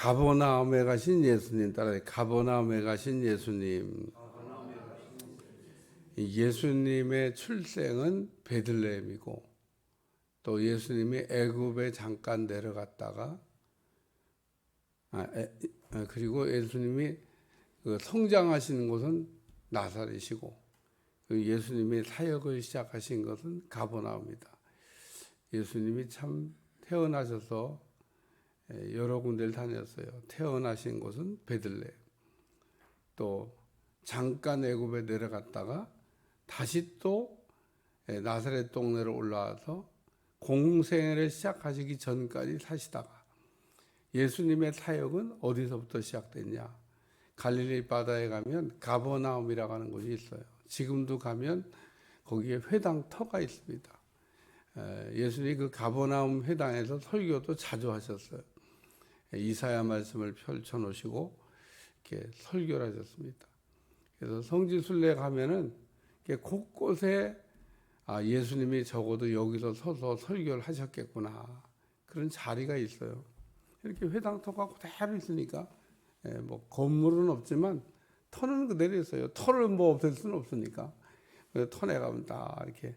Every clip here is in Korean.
가버나움에 가신 예수님 따라해. 가버나움에 가신 예수님. 예수님의 출생은 베들레헴이고 또 예수님이 애굽에 잠깐 내려갔다가 그리고 예수님이 성장하시는 곳은 나사렛이고 예수님이 사역을 시작하신 것은 가버나움이다. 예수님이 참 태어나셔서 여러 군데를 다녔어요. 태어나신 곳은 베들레헴, 또 잠깐 애굽에 내려갔다가 다시 또 나사렛 동네로 올라와서 공생애를 시작하시기 전까지 사시다가 예수님의 사역은 어디서부터 시작됐냐? 갈릴리 바다에 가면 가버나움이라고 하는 곳이 있어요. 지금도 가면 거기에 회당터가 있습니다. 예수님이 그 가버나움 회당에서 설교도 자주 하셨어요. 이사야 말씀을 펼쳐 놓으시고 이렇게 설교를 하셨습니다. 그래서 성지순례 가면은 곳곳에 예수님이 적어도 여기서 서서 설교를 하셨겠구나 그런 자리가 있어요. 이렇게 회당터가 그대로 있으니까 뭐 건물은 없지만 터는 그대로 있어요. 터를 뭐 없앨 수는 없으니까. 그래서 터에 가면 다 이렇게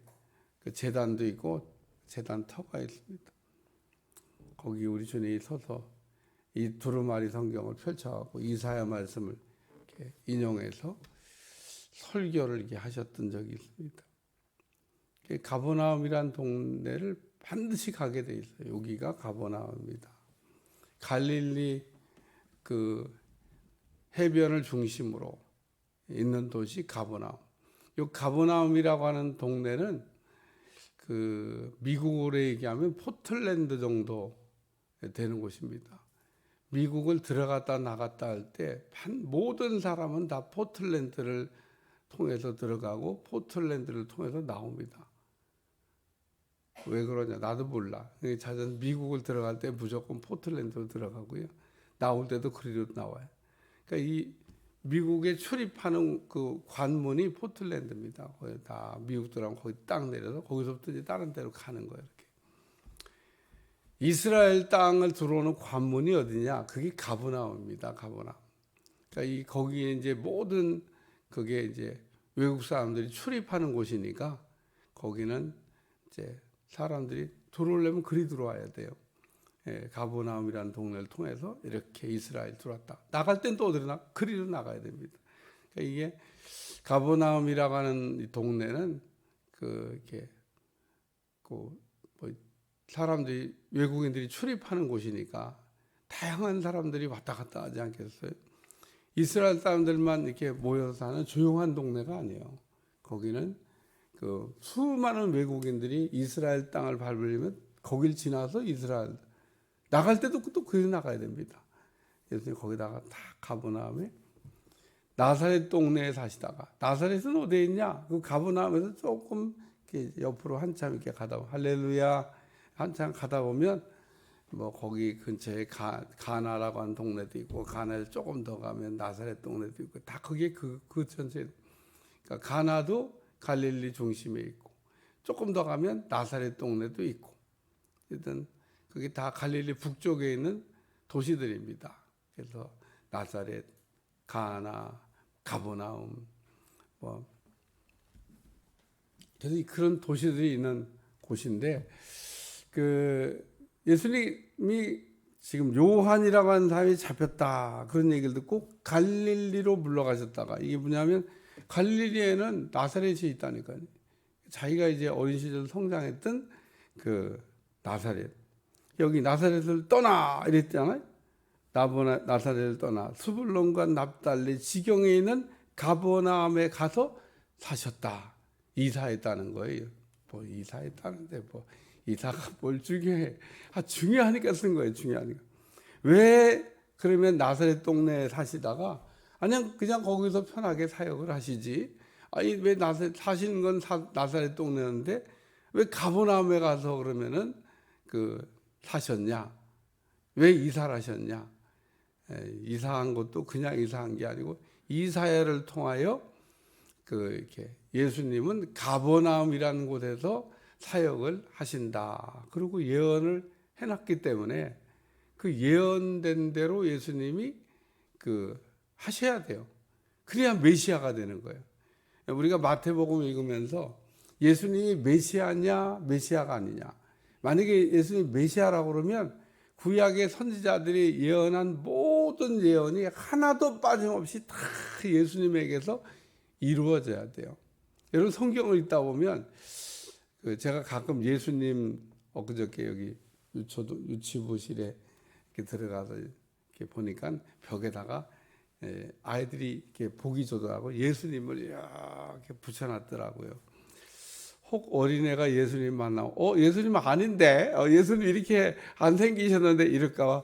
그 제단도 있고 제단 터가 있습니다. 거기 우리 주님이 서서 이 두루마리 성경을 펼쳐갖고 이사야 말씀을 이렇게 인용해서 설교를 이렇게 하셨던 적이 있습니다. 가버나움이란 동네를 반드시 가게 돼 있어요. 여기가 가버나움입니다. 갈릴리 그 해변을 중심으로 있는 도시 가버나움. 이 가버나움이라고 하는 동네는 그 미국으로 얘기하면 포틀랜드 정도 되는 곳입니다. 미국을 들어갔다 나갔다 할 때 모든 사람은 다 포틀랜드를 통해서 들어가고 포틀랜드를 통해서 나옵니다. 왜 그러냐? 나도 몰라. 자전 미국을 들어갈 때 무조건 포틀랜드로 들어가고요. 나올 때도 그리로 나와요. 그러니까 이 미국에 출입하는 그 관문이 포틀랜드입니다. 거기 다 미국 들어가면 거기 딱 내려서 거기서부터 이제 다른 데로 가는 거예요. 이렇게. 이스라엘 땅을 들어오는 관문이 어디냐? 그게 가버나움입니다. 가버나움. 그러니까 거기에 이제 모든 그게 이제 외국 사람들이 출입하는 곳이니까 거기는 이제 사람들이 들어오려면 그리 들어와야 돼요. 가버나움이라는 동네를 통해서 이렇게 이스라엘 들어왔다. 나갈 땐 또 어디로 그리로 나가야 됩니다. 그러니까 이게 가버나움이라고 하는 이 동네는 이렇게 뭐 사람들이 외국인들이 출입하는 곳이니까 다양한 사람들이 왔다 갔다 하지 않겠어요? 이스라엘 사람들만 이렇게 모여서 사는 조용한 동네가 아니에요. 거기는 그 수많은 외국인들이 이스라엘 땅을 밟으려면 거길 지나서 이스라엘 나갈 때도 또 그리 나가야 됩니다. 그래서 거기다가 다 가버나움에 나사렛 동네에 사시다가 나사렛은 어디에 있냐? 그 가버나움에서 조금 이렇게 옆으로 한참 이렇게 가다 보면 할렐루야 한참 가다 보면 뭐 거기 근처에 가나라고 하는 동네도 있고 가나를 조금 더 가면 나사렛 동네도 있고 다 그게 그 전체. 그러니까 가나도 갈릴리 중심에 있고 조금 더 가면 나사렛 동네도 있고 일단 그게 다 갈릴리 북쪽에 있는 도시들입니다. 그래서 나사렛, 가나, 가버나움 뭐 그래서 그런 도시들이 있는 곳인데 그 예수님이 지금 요한이라고 하는 사람이 잡혔다 그런 얘기를 듣고 갈릴리로 물러가셨다가 이게 뭐냐면 갈릴리에는 나사렛이 있다니까요. 자기가 이제 어린 시절 성장했던 그 나사렛 여기 나사렛을 떠나 이랬잖아요. 나사렛을 떠나 스불론과 납달리 지경에 있는 가버나움에 가서 사셨다. 이사했다는 거예요. 뭐 이사했다는데 뭐 이사가 뭘 중요해? 중요하니까 쓴 거예요. 중요하니까. 왜 그러면 나사렛 동네에 사시다가 그냥 거기서 편하게 사역을 하시지? 아니 왜 사시는 건 나사렛 동네인데 왜 가버나움에 가서 그러면은 사셨냐? 왜 이사를 하셨냐? 이사한 것도 그냥 이사한 게 아니고 이사야를 통하여 이렇게 예수님은 가버나움이라는 곳에서 사역을 하신다. 그리고 예언을 해놨기 때문에 그 예언된 대로 예수님이 하셔야 돼요. 그래야 메시아가 되는 거예요. 우리가 마태복음 읽으면서 예수님이 메시아냐 메시아가 아니냐, 만약에 예수님이 메시아라고 그러면 구약의 선지자들이 예언한 모든 예언이 하나도 빠짐없이 다 예수님에게서 이루어져야 돼요. 여러분 성경을 읽다 보면 제가 가끔 예수님 엊그저께 여기 유치부실에 이렇게 들어가서 이렇게 보니까 벽에다가 아이들이 이렇게 보기 좋더라고 예수님을 이렇게 붙여놨더라고요. 혹 어린애가 예수님 만나면 예수님 아닌데 예수님 이렇게 안 생기셨는데 이럴까봐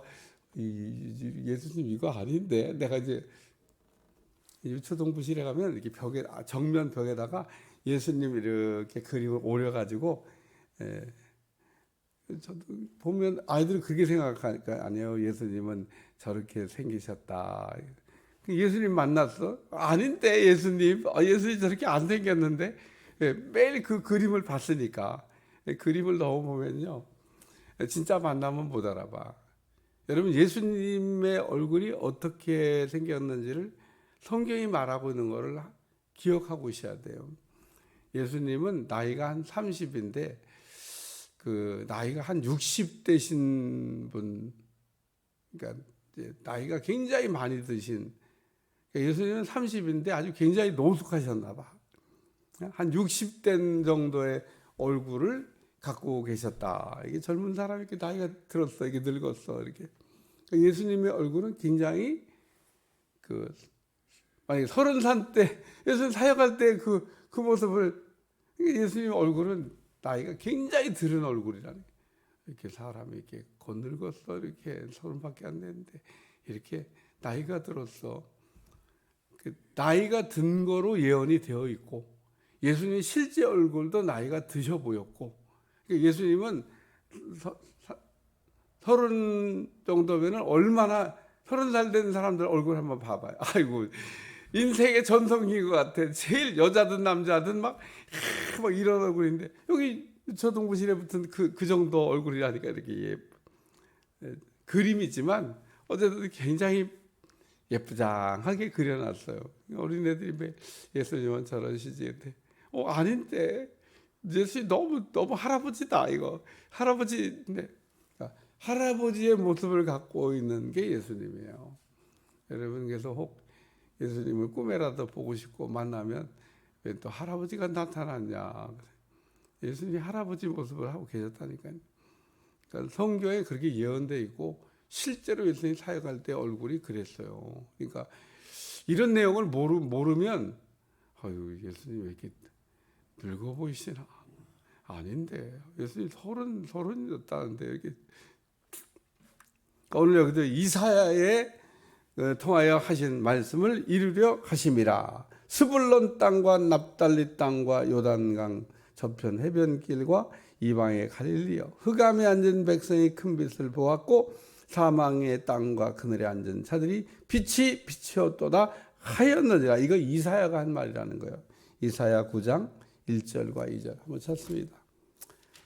예수님 이거 아닌데 내가 이제 유초동부실에 가면 이렇게 벽에 정면 벽에다가 예수님 이렇게 그림을 오려가지고 저도 보면 아이들은 그렇게 생각하니까 아니에요. 예수님은 저렇게 생기셨다. 예수님 만났어? 아닌데 예수님 예수님 저렇게 안 생겼는데 매일 그 그림을 봤으니까 그림을 너무 보면요 진짜 만나면 못 알아봐. 여러분 예수님의 얼굴이 어떻게 생겼는지를 성경이 말하고 있는 것을 기억하고 있어야 돼요. 예수님은 나이가 한 30인데 나이가 한 60대신 분, 그러니까 나이가 굉장히 많이 드신, 그러니까 예수님은 30인데 아주 굉장히 노숙하셨나 봐. 한 60대 정도의 얼굴을 갖고 계셨다. 이게 젊은 사람이 이렇게 나이가 들었어, 이게 늙었어, 이렇게. 그러니까 예수님의 얼굴은 굉장히 만약에 30살 때 예수님 사역할 때 그 모습을, 예수님 얼굴은 나이가 굉장히 들은 얼굴이라는, 이렇게 사람이 이렇게 늙었어, 이렇게 30밖에 안 됐는데 이렇게 나이가 들었어. 나이가 든 거로 예언이 되어 있고 예수님 실제 얼굴도 나이가 드셔 보였고, 예수님은 30 정도면은 얼마나 30살 된 사람들 얼굴 한번 봐봐요. 아이고 인생의 전성기인 것 같아. 제일 여자든 남자든 막 이런 얼굴인데 여기 초등부실에 붙은 그 정도 얼굴이라니까 이렇게 그림이지만 어쨌든 굉장히 예쁘장하게 그려놨어요. 어린애들이 예수님은 저러시지. 아닌데 예수님 너무 할아버지다 이거. 할아버지인데 할아버지의 모습을 갖고 있는 게 예수님이에요. 여러분 그래서 혹 예수님을 꿈에라도 보고 싶고 만나면 왜 또 할아버지가 나타났냐. 예수님이 할아버지 모습을 하고 계셨다니까요. 그러니까 성경에 그렇게 예언되어 있고 실제로 예수님이 사역할 때 얼굴이 그랬어요. 그러니까 이런 내용을 모르면 예수님 왜 이렇게 늙어 보이시나. 아닌데 예수님 30이었다는데 이렇게. 오늘 여기도 이사야에 통하여 하신 말씀을 이루려 하심이라. 스불론 땅과 납달리 땅과 요단강 저편 해변길과 이방의 갈릴리여, 흑암에 앉은 백성이 큰 빛을 보았고 사망의 땅과 그늘에 앉은 자들이 빛이 비치었도다 하였느니라. 이거 이사야가 한 말이라는 거예요. 이사야 9장 1절과 2절 한번 찾습니다.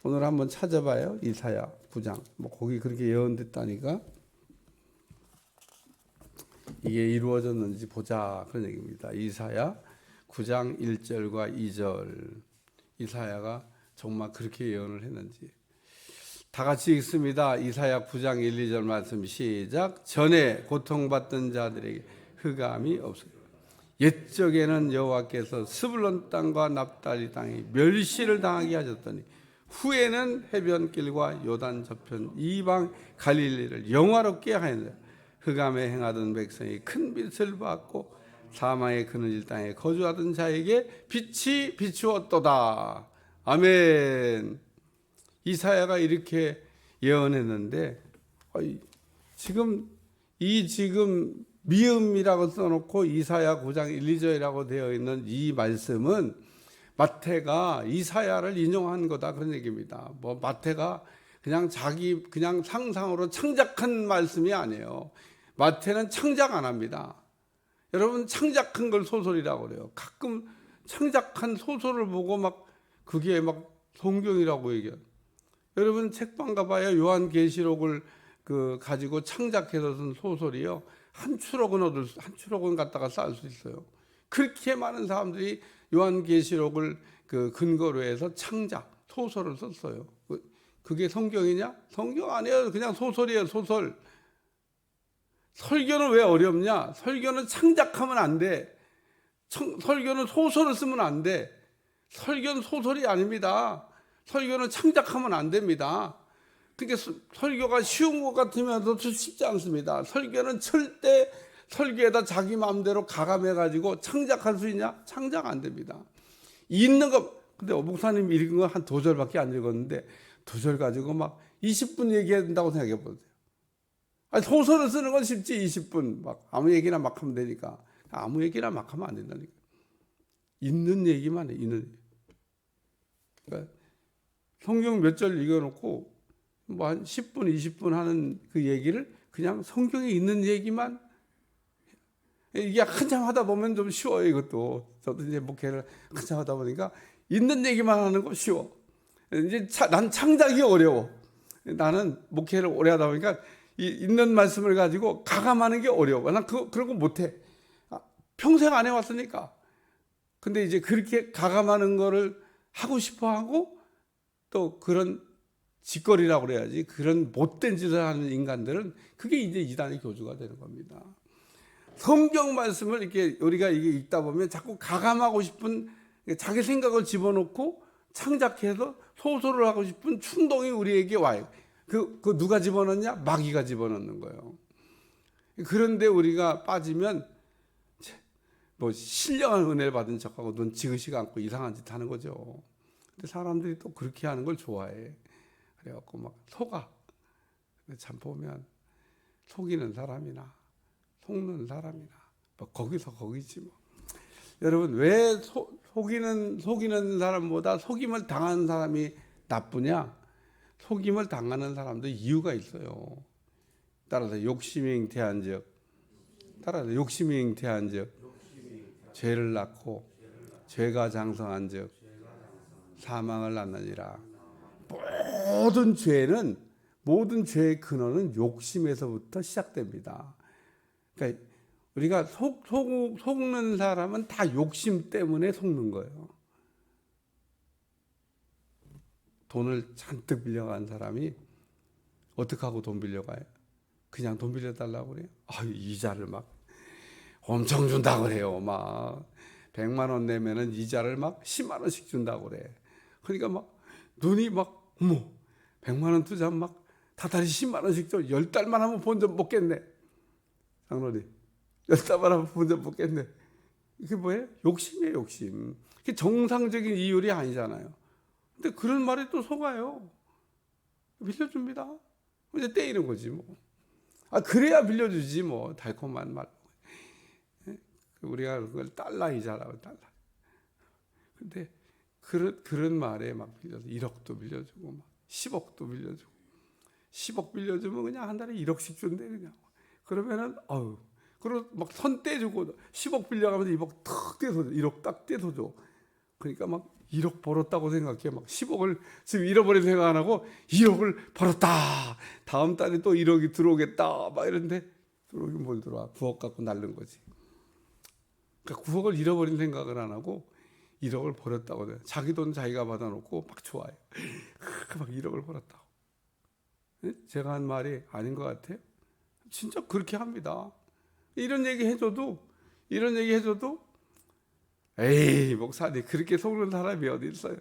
오늘 한번 찾아봐요. 이사야 9장 거기 그렇게 예언됐다니까 이게 이루어졌는지 보자 그런 얘기입니다. 이사야 9장 1절과 2절. 이사야가 정말 그렇게 예언을 했는지 다 같이 읽습니다. 이사야 9장 1, 2절 말씀 시작. 전에 고통받던 자들에게 흑암이 없었다. 옛적에는 여호와께서 스불론 땅과 납달리 땅이 멸시를 당하게 하셨더니 후에는 해변길과 요단 저편 이방 갈릴리를 영화롭게 하였느니라. 흑암에 행하던 백성이 큰 빛을 받고 사망의 그늘 땅에 거주하던 자에게 빛이 비추었도다. 아멘. 이사야가 이렇게 예언했는데 지금 미음이라고 써놓고 이사야 9장 1, 2절이라고 되어 있는 이 말씀은 마태가 이사야를 인용한 거다 그런 얘기입니다. 마태가 그냥 상상으로 창작한 말씀이 아니에요. 마태는 창작 안 합니다. 여러분 창작한 걸 소설이라고 그래요. 가끔 창작한 소설을 보고 그게 성경이라고 얘기해요. 여러분 책방 가봐야 요한계시록을 가지고 창작해서 쓴 소설이요. 한 추록은 갖다가 쌓을 수 있어요. 그렇게 많은 사람들이 요한계시록을 근거로 해서 창작, 소설을 썼어요. 그게 성경이냐? 성경 아니에요. 그냥 소설이에요, 소설. 설교는 왜 어렵냐? 설교는 창작하면 안 돼. 설교는 소설을 쓰면 안 돼. 설교는 소설이 아닙니다. 설교는 창작하면 안 됩니다. 그러니까 설교가 쉬운 것 같으면서도 쉽지 않습니다. 설교는 절대 설교에다 자기 마음대로 가감해가지고 창작할 수 있냐? 창작 안 됩니다. 있는 거, 근데 목사님 읽은 거 한 2절밖에 안 읽었는데 2절 가지고 막 20분 얘기해야 된다고 생각해 보세요. 아니, 소설을 쓰는 건 쉽지. 20분 막 아무 얘기나 막 하면 되니까. 아무 얘기나 막 하면 안 된다니까. 있는 얘기만 해. 있는. 그러니까 성경 몇 절 읽어놓고 뭐 한 10분, 20분 하는 그 얘기를 그냥 성경에 있는 얘기만, 이게 한참 하다 보면 좀 쉬워요. 이것도 저도 이제 목회를 한참 하다 보니까 있는 얘기만 하는 거 쉬워. 이제 난 창작이 어려워. 나는 목회를 오래 하다 보니까 있는 말씀을 가지고 가감하는 게 어려워. 난 그런 거 못해. 평생 안 해왔으니까. 근데 이제 그렇게 가감하는 거를 하고 싶어 하고, 또 그런 짓거리라고 그래야지, 그런 못된 짓을 하는 인간들은 그게 이제 이단의 교주가 되는 겁니다. 성경 말씀을 이렇게 우리가 이게 읽다 보면 자꾸 가감하고 싶은, 자기 생각을 집어넣고 창작해서 소설을 하고 싶은 충동이 우리에게 와요. 그 누가 집어넣냐? 마귀가 집어넣는 거예요. 그런데 우리가 빠지면 뭐 신령한 은혜를 받은 척하고 눈 지그시 않고 이상한 짓 하는 거죠. 근데 사람들이 또 그렇게 하는 걸 좋아해. 그래갖고 막 속아. 참 보면 속이는 사람이나 속는 사람이나 뭐 거기서 거기지 뭐. 여러분, 왜 속이는 사람보다 속임을 당하는 사람이 나쁘냐? 속임을 당하는 사람도 이유가 있어요. 따라서 욕심이 잉태한즉 죄를 낳고 죄가 장성한즉 사망을 낳느니라. 모든 죄의 근원은 욕심에서부터 시작됩니다. 그러니까 우리가 속는 사람은 다 욕심 때문에 속는 거예요. 돈을 잔뜩 빌려간 사람이 어떻게 하고 돈 빌려가요? 그냥 돈 빌려달라고 그래요? 이자를 막 엄청 준다고 그래요. 막 100만 원 내면은 이자를 막 10만 원씩 준다고 그래. 그러니까 막 눈이 막, 어머, 100만 원 투자하면 막 다달이 10만 원씩 줘. 10달만 하면 본전 먹겠네. 장로님, 10달만 하면 본전 먹겠네. 이게 뭐예요? 욕심이에요, 욕심. 그게 정상적인 이율이 아니잖아요. 근데 그런 말에 또 속아요. 빌려줍니다. 이제 떼이는 거지 뭐. 그래야 빌려주지 뭐. 달콤한 말. 우리가 그걸 달러 이자라고, 달러. 근데 그런 말에 막 빌려서 1억도 빌려주고 막 10억도 빌려주고, 10억 빌려주면 그냥 한 달에 1억씩 준대 그냥. 그러면은 그리고 막 선 떼주고 10억 빌려가면서 1억 탁 떼서 줘. 1억 딱 떼서 줘. 그러니까 막 1억 벌었다고 생각해. 막 10억을 지금 잃어버린 생각 안 하고 1억을 벌었다. 다음 달에 또 1억이 들어오겠다. 막 이런데 들어오긴 뭘 들어와. 9억 갖고 날른 거지. 그러니까 9억을 잃어버린 생각을 안 하고 1억을 벌었다고 돼. 자기 돈 자기가 받아놓고 막 좋아요. 막 1억을 벌었다고. 제가 한 말이 아닌 것 같아요. 진짜 그렇게 합니다. 이런 얘기 해줘도 에이, 목사님 그렇게 속는 사람이 어디 있어요?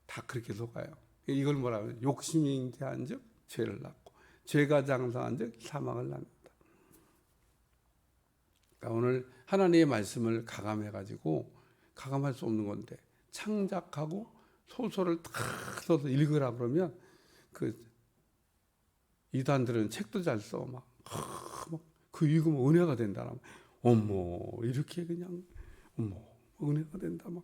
다 그렇게 속아요. 이걸 뭐라 하면 욕심이 잉태한즉 죄를 낳고 죄가 장성한즉 사망을 낳는다. 그러니까 오늘 하나님의 말씀을 가감해가지고, 가감할 수 없는 건데 창작하고 소설을 탁 써서 읽으라 그러면 이단들은 책도 잘 써. 막 그 읽으면 은혜가 된다. 어머, 이렇게 그냥, 어머, 은혜가 된다. 막.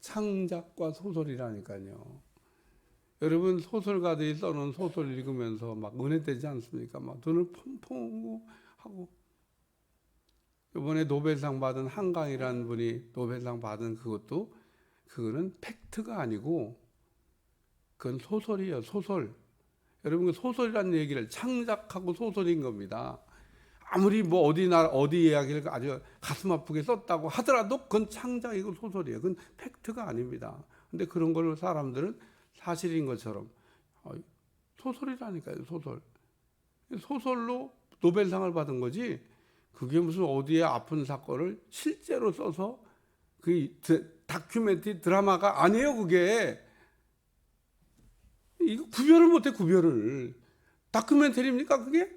창작과 소설이라니까요. 여러분, 소설가들이 써놓은 소설 읽으면서 막 은혜되지 않습니까? 막 눈을 펑펑 하고. 이번에 노벨상 받은 한강이라는 분이 노벨상 받은 그거는 팩트가 아니고 그건 소설이에요, 소설. 여러분, 그 소설이라는 얘기를 창작하고 소설인 겁니다. 아무리 뭐 어디 이야기를 아주 가슴 아프게 썼다고 하더라도 그건 창작이고 소설이에요. 그건 팩트가 아닙니다. 근데 그런 걸 사람들은 사실인 것처럼 소설이라니까요, 소설. 소설로 노벨상을 받은 거지. 그게 무슨 어디에 아픈 사건을 실제로 써서 그 다큐멘터리 드라마가 아니에요, 그게. 이거 구별을 못해, 구별을. 다큐멘터리입니까, 그게?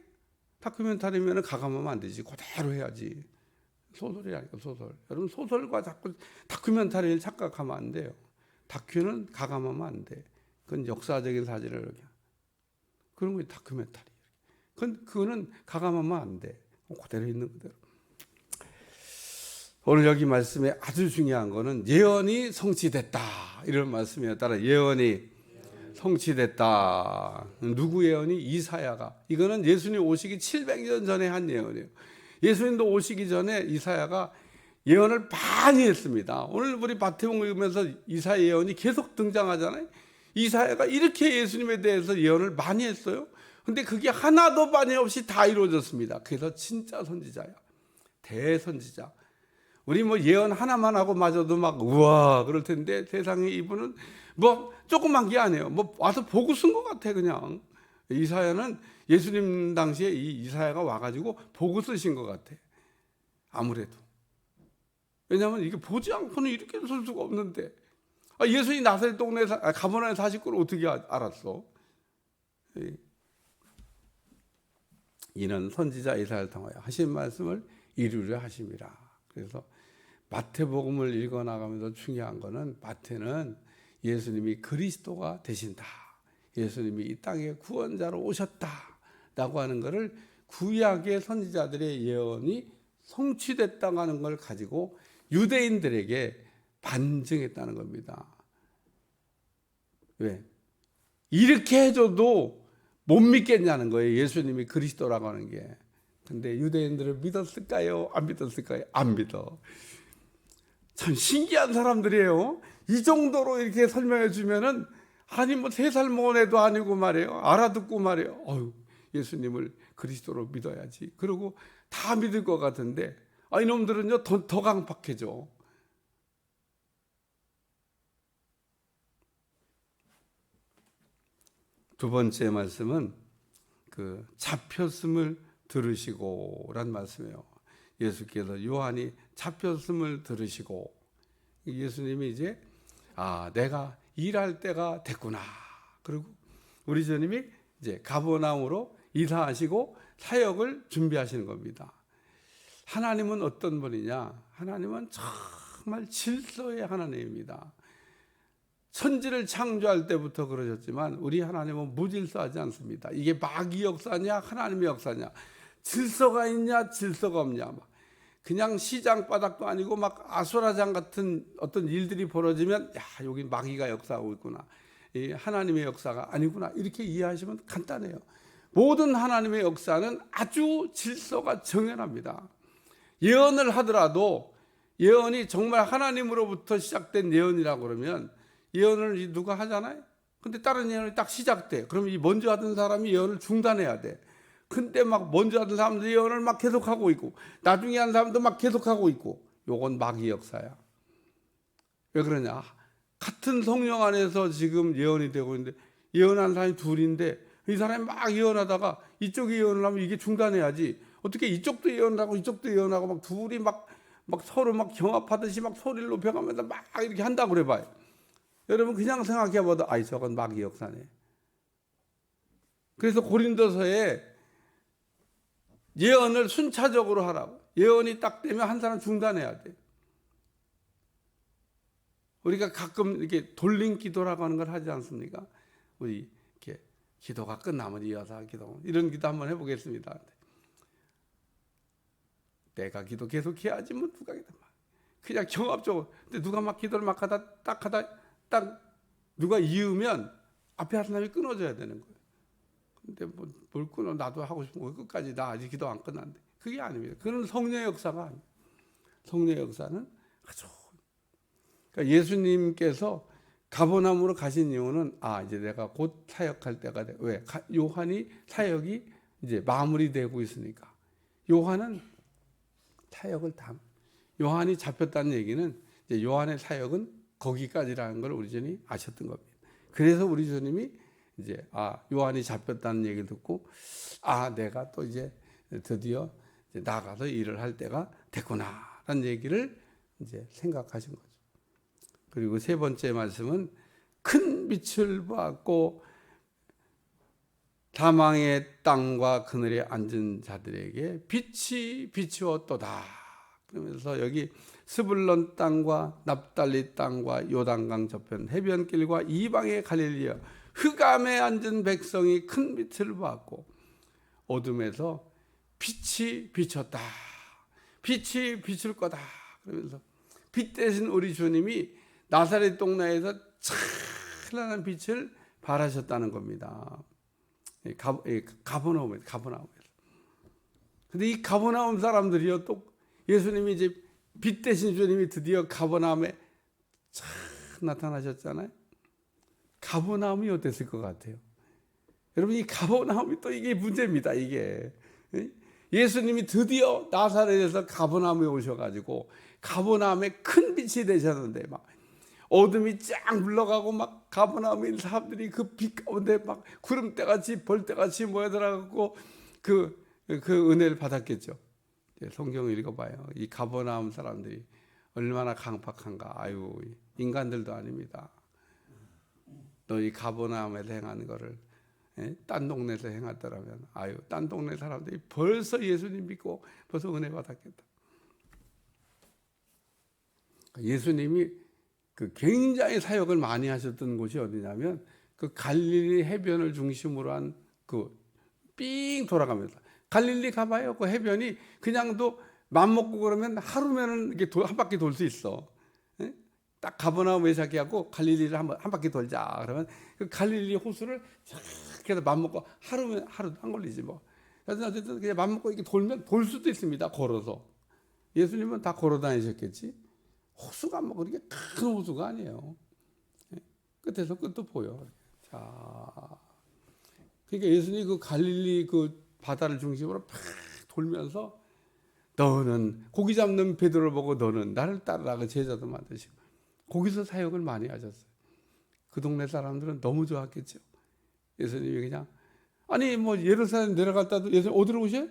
다큐멘터리면 가감하면 안 되지. 그대로 해야지. 소설이라니까, 소설. 여러분, 소설과 자꾸 다큐멘터리를 착각하면 안 돼요. 다큐는 가감하면 안 돼. 그건 역사적인 사실을 이렇게. 그런 게 다큐멘터리. 그거는 가감하면 안 돼. 그대로 있는 그대로. 오늘 여기 말씀에 아주 중요한 거는 예언이 성취됐다. 이런 말씀이에요. 따라 예언이 성취됐다. 누구 예언이? 이사야가. 이거는 예수님 오시기 700년 전에 한 예언이에요. 예수님도 오시기 전에 이사야가 예언을 많이 했습니다. 오늘 우리 마태복음 읽으면서 이사야 예언이 계속 등장하잖아요. 이사야가 이렇게 예수님에 대해서 예언을 많이 했어요. 근데 그게 하나도 반이 없이 다 이루어졌습니다. 그래서 진짜 선지자야. 대선지자. 우리 뭐 예언 하나만 하고 마저도 막 우와 그럴 텐데 세상에 이분은 뭐 조그만 게 아니에요. 뭐 와서 보고 쓴 것 같아 그냥. 이사야는 예수님 당시에 이 이사야가 와가지고 보고 쓰신 것 같아. 아무래도. 왜냐하면 이게 보지 않고는 이렇게 쓸 수가 없는데. 예수님 나사렛 동네 가버나움에 사실 걸 어떻게 알았어? 이는 선지자 이사야를 통하여 하신 말씀을 이루려 하심이라. 그래서 마태복음을 읽어 나가면서 중요한 거는 마태는 예수님이 그리스도가 되신다. 예수님이 이 땅에 구원자로 오셨다라고 하는 것을 구약의 선지자들의 예언이 성취됐다고 하는 걸 가지고 유대인들에게 반증했다는 겁니다. 왜? 이렇게 해줘도 못 믿겠냐는 거예요. 예수님이 그리스도라고 하는 게. 근데 유대인들은 믿었을까요? 안 믿었을까요? 안 믿어. 참 신기한 사람들이에요. 이 정도로 이렇게 설명해 주면은 아니 뭐 3살 먹은 애도 아니고 말이에요. 알아듣고 말이에요. 예수님을 그리스도로 믿어야지. 그러고 다 믿을 것 같은데 이놈들은요 더 강팍해져. 두 번째 말씀은 그 잡혔음을 들으시고란 말씀이에요. 예수께서 요한이 잡혔음을 들으시고 예수님이 이제 내가 일할 때가 됐구나. 그리고 우리 주님이 이제 가버나움으로 이사하시고 사역을 준비하시는 겁니다. 하나님은 어떤 분이냐? 하나님은 정말 질서의 하나님입니다. 천지를 창조할 때부터 그러셨지만 우리 하나님은 무질서하지 않습니다. 이게 마귀 역사냐 하나님의 역사냐, 질서가 있냐 질서가 없냐, 그냥 시장 바닥도 아니고 막 아수라장 같은 어떤 일들이 벌어지면 여기 마귀가 역사하고 있구나, 이 하나님의 역사가 아니구나, 이렇게 이해하시면 간단해요. 모든 하나님의 역사는 아주 질서가 정연합니다. 예언을 하더라도 예언이 정말 하나님으로부터 시작된 예언이라고 그러면 예언을 누가 하잖아요. 근데 다른 예언이 딱 시작돼. 그럼 이 먼저 하던 사람이 예언을 중단해야 돼. 근데 막 먼저 하던 사람들 예언을 막 계속하고 있고 나중에 한 사람도 막 계속하고 있고, 요건 마귀 역사야. 왜 그러냐? 같은 성령 안에서 지금 예언이 되고 있는데 예언한 사람이 둘인데 이 사람이 막 예언하다가 이쪽이 예언을 하면 이게 중단해야지. 어떻게 이쪽도 예언을 하고 이쪽도 예언하고 막 둘이 막 서로 막 경합하듯이 막 소리를 높여가면서 막 이렇게 한다고 그래봐요. 여러분 그냥 생각해봐도 저건 마귀 역사네. 그래서 고린도서에 예언을 순차적으로 하라고. 예언이 딱 되면 한 사람 중단해야 돼. 우리가 가끔 이렇게 돌림 기도라고 하는 걸 하지 않습니까? 우리 이렇게 기도가 끝나면 이어서 기도, 이런 기도 한번 해보겠습니다. 내가 기도 계속 해야지 뭐 누가 기도 그냥 경합적으로. 근데 누가 막 기도를 막 하다 딱 누가 이으면 앞에 한 사람이 끊어져야 되는 거예요. 근데 뭘 끊어? 나도 하고 싶은 거 끝까지 나 아직 기도 안 끝났는데. 그게 아닙니다. 그건 성령의 역사가 아니에요. 성령의 역사는 아주, 그러니까 예수님께서 가버나움으로 가신 이유는 이제 내가 곧 사역할 때가 돼. 왜? 요한이 사역이 이제 마무리되고 있으니까. 요한은 사역을 요한이 잡혔다는 얘기는 이제 요한의 사역은 거기까지라는 걸 우리 주님이 아셨던 겁니다. 그래서 우리 주님이 이제 요한이 잡혔다는 얘기를 듣고 내가 또 이제 드디어 이제 나가서 일을 할 때가 됐구나라는 얘기를 이제 생각하신 거죠. 그리고 세 번째 말씀은 큰 빛을 받고 사망의 땅과 그늘에 앉은 자들에게 빛이 비추었도다. 그러면서 여기 스불론 땅과 납달리 땅과 요단강 저편 해변길과 이방의 갈릴리와 흑암에 앉은 백성이 큰 빛을 받고 어둠에서 빛이 비쳤다. 빛이 비출 거다. 그러면서 빛 대신 우리 주님이 나사렛 동네에서 찬란한 빛을 발하셨다는 겁니다. 가버나움에서. 근데 이 가버나움 사람들이요, 또 예수님이 이제 빛 대신 주님이 드디어 가버나움에 참 나타나셨잖아요. 가버나움이 어땠을 것 같아요? 여러분, 이 가버나움이 또 이게 문제입니다. 이게 예수님이 드디어 나사렛에서 가버나움에 오셔가지고 가버나움에 큰 빛이 되셨는데 막 어둠이 쫙 물러가고 막 가버나움에 사람들이 그 빛 가운데 막 구름대같이 벌떼같이 모여들어가고 그 은혜를 받았겠죠. 성경을 읽어봐요. 이 가버나움 사람들이 얼마나 강팍한가. 인간들도 아닙니다. 너희 가버나움에서 행하는 거를 딴 동네에서 행하더라면 딴 동네 사람들이 벌써 예수님 믿고 벌써 은혜 받았겠다. 예수님이 그 굉장히 사역을 많이 하셨던 곳이 어디냐면 그 갈릴리 해변을 중심으로 한 그 삥 돌아가면서 갈릴리 가봐요. 그 해변이 그냥도 맘 먹고 그러면 하루면은 이게 한 바퀴 돌 수 있어. 딱 가버나움에 시작해갖고 갈릴리를 한 바퀴 돌자. 그러면 그 갈릴리 호수를 쫙 해서 맘 먹고 하루도 안 걸리지 뭐. 그래서 어쨌든 그냥 맘 먹고 이렇게 돌면 돌 수도 있습니다. 걸어서. 예수님은 다 걸어 다니셨겠지. 호수가 뭐 그렇게 큰 호수가 아니에요. 끝에서 끝도 보여. 자, 그러니까 예수님이 그 갈릴리 그 바다를 중심으로 팍 돌면서 너는 고기 잡는 베드로를 보고 너는 나를 따르라 그 제자도 만드시고 거기서 사역을 많이 하셨어요. 그 동네 사람들은 너무 좋았겠죠. 예수님이 그냥 뭐 예루살렘 내려갔다도 예수님 어디로 오셔?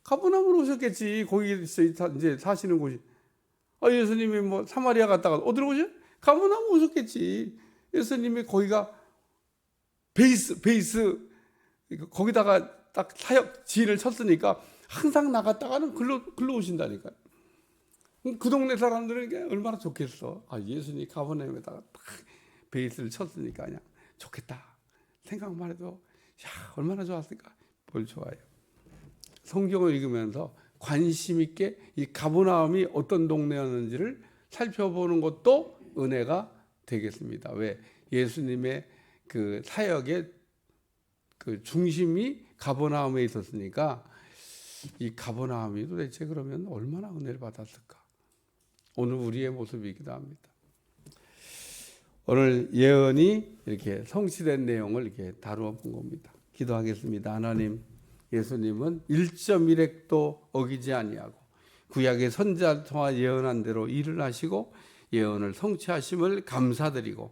가버나움으로 오셨겠지. 거기 이제 사시는 곳이. 예수님이 뭐 사마리아 갔다가 어디로 오셔? 가버나움 오셨겠지. 예수님이 거기가 베이스 거기다가 딱 사역 지휘를 쳤으니까 항상 나갔다가는 글로 오신다니까요. 그 동네 사람들은 얼마나 좋겠어. 예수님이 가버나움에다가 딱 베이스를 쳤으니까 그냥 좋겠다. 생각만 해도 얼마나 좋았을까. 뭘 좋아해요. 성경을 읽으면서 관심 있게 이 가버나움이 어떤 동네였는지를 살펴보는 것도 은혜가 되겠습니다. 왜? 예수님의 그 사역의 그 중심이 가버나움에 있었으니까 이 가버나움이 도대체 그러면 얼마나 은혜를 받았을까? 오늘 우리의 모습이기도 합니다. 오늘 예언이 이렇게 성취된 내용을 이렇게 다루어 본 겁니다. 기도하겠습니다. 하나님, 예수님은 1.1핵도 어기지 아니하고 구약의 선지자를 통하 예언한 대로 일을 하시고 예언을 성취하심을 감사드리고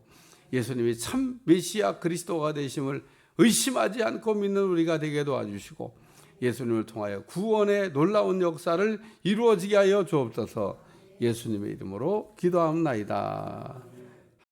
예수님이 참 메시아 그리스도가 되심을 의심하지 않고 믿는 우리가 되게 도와주시고 예수님을 통하여 구원의 놀라운 역사를 이루어지게 하여 주옵소서. 예수님의 이름으로 기도합니다.